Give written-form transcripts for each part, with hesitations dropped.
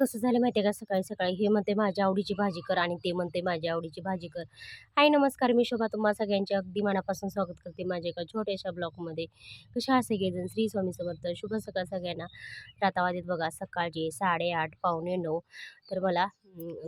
कसं झालं माहिती आहे का, सकाळी सकाळी हे म्हणते माझ्या आवडीची भाजी कर आणि ते म्हणते माझ्या आवडीची भाजी कर. हाय नमस्कार, मी शोभा तुम्हा सगळ्यांचे अगदी मनापासून स्वागत करते माझ्या एका छोट्याशा ब्लॉगमध्ये. कशा आहात सगळेजण? श्री स्वामी समर्थ. शुभ सकाळ सगळ्यांना. तर आता वाजलेत बघा सकाळचे 8:30 पावणे 9. तर मला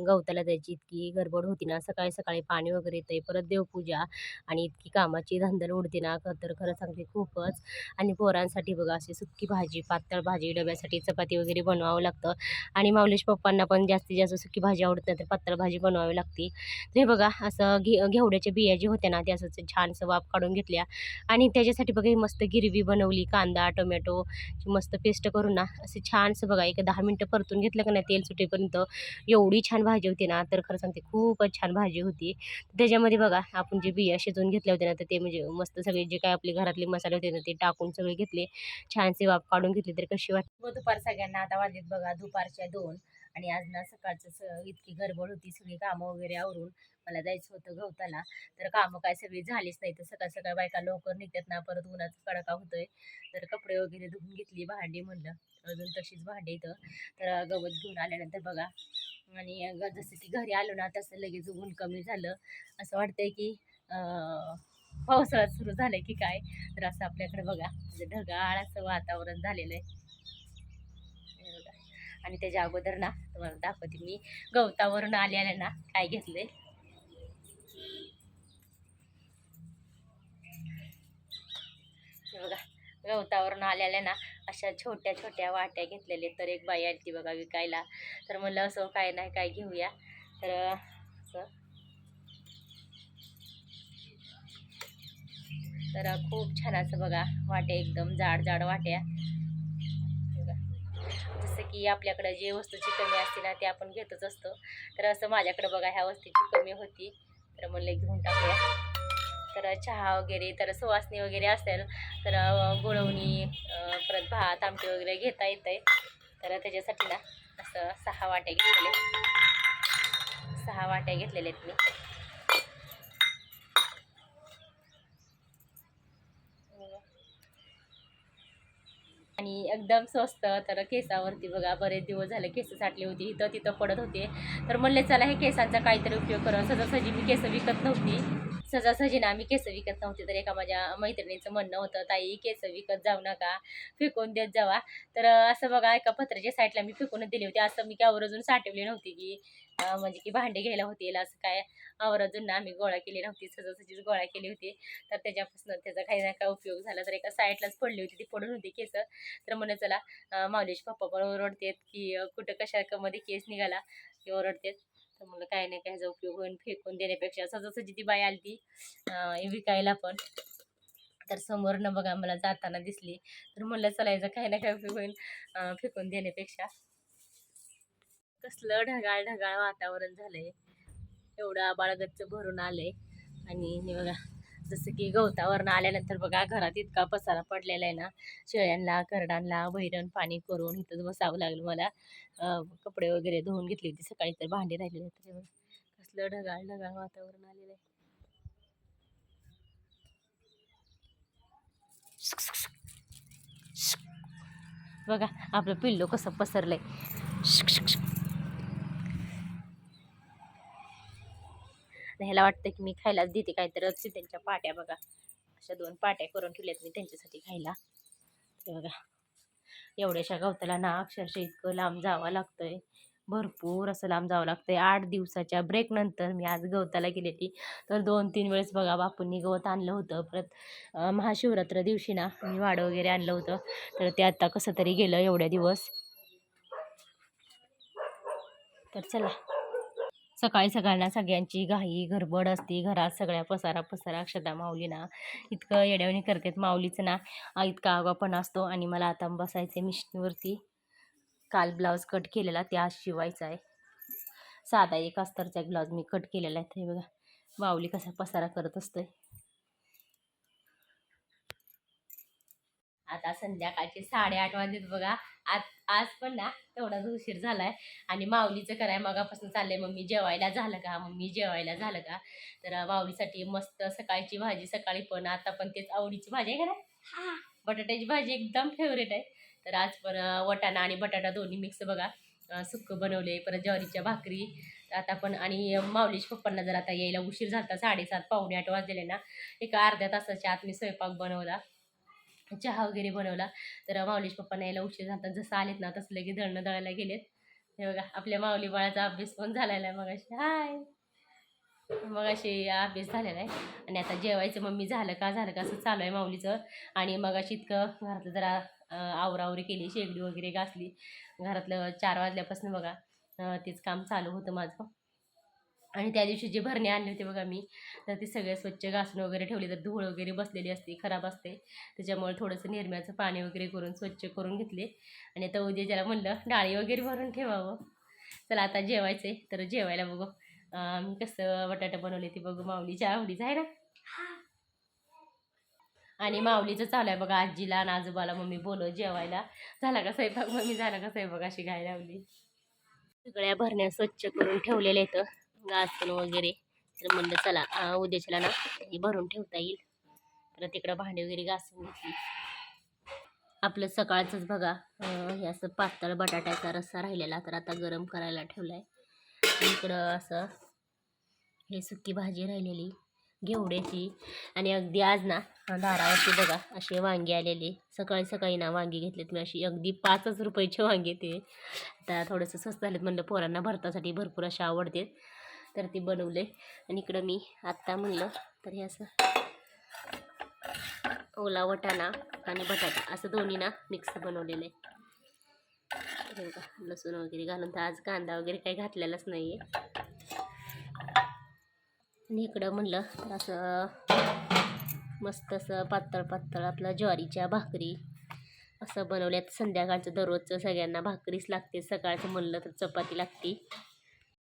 गवताला जायची इतकी गडबड होती ना, सकाळी सकाळी पाणी वगैरे येतंय, परत देवपूजा आणि इतकी कामाची धांदल उडते ना, तर खरं सांगते खूपच. आणि पोरांसाठी बघा अशी सुक्की भाजी, पातळ भाजी, डब्यासाठी चपाती वगैरे बनवावं लागतं. आणि माऊलीश पप्पांना पण जास्तीत जास्त सुकी भाजी आवडत नाही, तर पातळ भाजी बनवावी लागते. तर हे बघा असं घेवड्याच्या बिया जे होत्या ना, ते असं छानसं वाफ काढून घेतल्या आणि त्याच्यासाठी बघा ही मस्त गिरवी बनवली. कांदा, टोमॅटो मस्त पेस्ट करून ना, असे छानसं बघा एक 10 मिनिटं परतून घेतलं का नाही तेल सुटेपर्यंत, एवढी छान भाजी होती ना, तर खरं सांगते खूपच छान भाजी होती. त्याच्यामध्ये बघा आपण जे बिया शिजवून घेतले होते ना, तर ते म्हणजे मस्त सगळे जे काही आपले घरातले मसाले होते ना, ते टाकून सगळे घेतले. छानसे वाफ काढून घेतली. तर कशी वाटते दुपार सगळ्यांना. आता वाजलेत बघा दुपारच्या 2 आणि आज ना सकाळचं इतकी गडबड होती, सगळी कामं वगैरे आवरून मला जायचं होतं गवताला. तर कामं काय सगळी झालीच नाही. तर सकाळ सकाळ बायका लवकर निघतात ना, परत उन्हाचा कडाका होतोय. तर कपडे वगैरे धुवून घेतली, भांडी म्हणलं अजून तशीच भांडी इथं. तर गवत घेऊन आल्यानंतर बघा आणि जसं की घरी आलो ना, तसं लगेच ऊन कमी झालं. असं वाटतंय की पावसाळा सुरू झालाय की काय. तर असं आपल्याकडे बघा म्हणजे ढगाळ असं वातावरण झालेलं आहे. हे बघा. आणि त्याच्या अगोदर ना तुम्हाला दाखवते मी गवतावरून आल्याला ना काय घेतलंय. हे बघा गवतावरून आलेल्या ना अशा छोट्या छोट्या वाट्या घेतलेल्या. तर एक बाई आली ती बघा विकायला. तर म्हणलं असं काय नाही काय घेऊया. तर असं तर खूप छान असं बघा वाट्या, एकदम जाड जाड वाट्या. बघा. जसं की आपल्याकडं जे वस्तूची कमी असते ना ते आपण घेतच असतो. तर असं माझ्याकडे बघा ह्या वस्तूची कमी होती, तर म्हणलं घेऊन टाकूया. तर चहा वगैरे तर सुवासनी वगैरे असेल तर गुळवणी परत भात आमटी वगैरे घेता येतंय. तर त्याच्यासाठी ना असं 6 वाट्या घेतलेल्या आहेत मी. आणि एकदम स्वस्त. तर केसावरती बघा बरेच दिवस झाले केस साठली होती, इथं तिथं पडत होते. तर म्हणले चला हे केसांचा काहीतरी उपयोग करा. सहजासहजी मी केस विकत नव्हती. सहजासहजी ना मी केस विकत नव्हते. तर एका माझ्या मैत्रिणीचं म्हणणं होतं, ताई केस विकत जाऊ नका, फेकून देत जावा. तर असं बघा एका पत्र्याच्या साईडला मी फेकूनच दिली होती. असं मी काय आवर्जून साठवली नव्हती की म्हणजे की भांडे घ्यायला होतील असं काय आवर्जून ना आम्ही गोळा केली नव्हती. सहजासहजीच गोळा केली होती. तर त्याच्यापासून त्याचा काही ना काही उपयोग झाला. तर एका साईडलाच पडली होती, ती पडून होती केस. तर म्हणलं चला माऊलीचे पप्पा पण ओरडतेत की कुठं कशामध्ये केस निघाला की ओरडतेत. तर म्हणलं काय नाही काय ह्याचा उपयोग होईल, फेकून देण्यापेक्षा. सहजासहजी ती बाई आली ती विकायला पण. तर समोरनं बघा मला जाताना दिसली. तर म्हणलं चला याचा काही ना काही उपयोग होईल फेकून देण्यापेक्षा. कसलं ढगाळ ढगाळ वातावरण झालंय, एवढं आभाळ गच्च भरून आलंय. आणि हे बघा जसं की गवतावरनं आल्यानंतर बघा घरात इतका पसारा पडलेला आहे ना, शेळ्यांना करडांना वैरण पाणी करून इथंच बसावं लागलं मला. कपडे वगैरे धुवून घेतली होती सकाळी, तर भांडी राहिलेले. तर हे बघा, कसलं ढगाळ ढगाळ वातावरण आलेलं आहे. बघा आपलं पिल्लू कसं पसरलंय. ह्याला वाटतं की मी खायलाच देते काहीतरी. त्यांच्या पाट्या बघा अशा 2 पाट्या करून ठेवल्यात मी त्यांच्यासाठी खायला. ते बघा एवढ्याशा गवताला ना अक्षरशः इतकं लांब जावं लागतंय. भरपूर असं लांब जावं लागतंय. 8 दिवसाच्या ब्रेक नंतर मी आज गवताला गेलेली. तर 2-3 वेळेस बघा बापूंनी गवत आणलं होतं. परत महाशिवरात्र दिवशी ना मी वाडं वगैरे आणलं होतं. तर ते आता कसं तरी गेलं एवढ्या दिवस. तर चला सकाळी सकाळना सगळ्यांची घाई गडबड असते घरात. सगळ्या पसारा पसारा अक्षदा माऊली ना इतकं येड्यावानी करतात. माऊलीचं ना इतका आगाऊपण असतो. आणि मला आता बसायचं मिशनीवरती. काल ब्लाऊज कट केलेला ते आज शिवायचा आहे. साधा एक अस्तरचा एक ब्लाऊज मी कट केलेला आहे. ते बघा माऊली कसा पसारा करत असतोय. आता संध्याकाळचे 8:30 वाजलेत बघा. आज आज पण ना तेवढाच उशीर झालाय. आणि माऊलीचं कराय मगापासून चाललंय, मम्मी जेवायला झालं का, मम्मी जेवायला झालं का. तर माऊलीसाठी मस्त सकाळची भाजी, सकाळी पण आता पण तेच आवडीची भाजी आहे का ना, बटाट्याची भाजी एकदम फेवरेट आहे. तर आज पण वाटाणा आणि बटाटा दोन्ही मिक्स बघा सुक्कं बनवले, परत ज्वारीच्या भाकरी. आता पण आणि माऊलीच्या पप्पांना जर आता यायला उशीर झाला, 7:30 पावणे 8 वाजलेले ना, एका अर्ध्या तासाच्या आत मी स्वयंपाक बनवला, चहा वगैरे बनवला. तर माऊलीच्या पप्पांना यायला उशीर झाला, जसं आलेत ना तसं लगेच दळणं दळायला गेलेत. हे बघा आपल्या माऊली बाळाचा अभ्यास पण झालेला आहे मगाशी. हाय, मगाशी अभ्यास झालेला आहे आणि आता जेवायचं. मम्मी झालं का झालं का असं चालू आहे माऊलीचं. आणि मगाशी इतकं घरातलं जरा आवरावरी केली, शेगडी वगैरे घासली घरातलं. 4 वाजल्यापासून बघा तेच काम चालू होतं माझं. आणि त्या दिवशी जे भरणे आणले होते बघा मी, तर ते सगळे स्वच्छ घासून वगैरे ठेवले. तर धूळ वगैरे बसलेली असते, खराब असते, त्याच्यामुळे थोडंसं निरम्याचं पाणी वगैरे करून स्वच्छ करून घेतले. आणि आता उद्या ज्याला म्हणलं डाळी वगैरे भरून ठेवावं. चला आता जेवायचं आहे, तर जेवायला बघू मी कसं बटाटा बनवले ते बघू. माऊलीच्या आवडीचं आहे ना. आणि माऊलीचं चालू आहे बघा, आजीला आणि आजोबाला मम्मी बोलव जेवायला. झाला का स्वयंपाक मम्मी, झाला का स्वयंपाक अशी गाय लावली. सगळ्या भरण्या स्वच्छ करून ठेवलेल्या आहेत घासून वगैरे. तर म्हणलं चला उद्याच्याला ना हे भरून ठेवता येईल. तर तिकडं भांडी वगैरे घासून घेतली. आपलं सकाळचंच बघा हे असं पातळ बटाट्याचा रस्सा राहिलेला, तर आता गरम करायला ठेवलाय. इकडं असं हे सुकी भाजी राहिलेली घेवड्याची. आणि अगदी आज ना दारावरती बघा असे वांगे आलेले. सकाळी सकाळी ना वांगी घेतलेत मी, अशी अगदी 5 रुपयाचे वांगे. ते आता थोडंसं स्वस्त झालेत, म्हणलं पोरांना भरतासाठी भरपूर असे आवडते, तर ते बनवले. आणि इकडं मी आत्ता म्हणलं तर हे असं ओला वटाणा आणि बटाटा असं दोन्ही ना मिक्स बनवलेलं आहे. बघा लसूण वगैरे घालून. तर आज कांदा वगैरे काही घातलेलाच नाही आहे. आणि इकडं म्हणलं तर असं मस्त असं पातळ पातळ आपलं ज्वारीच्या भाकरी असं बनवल्यात. संध्याकाळचं दररोजचं सगळ्यांना भाकरीच लागते, सकाळचं म्हणलं तर चपाती लागते.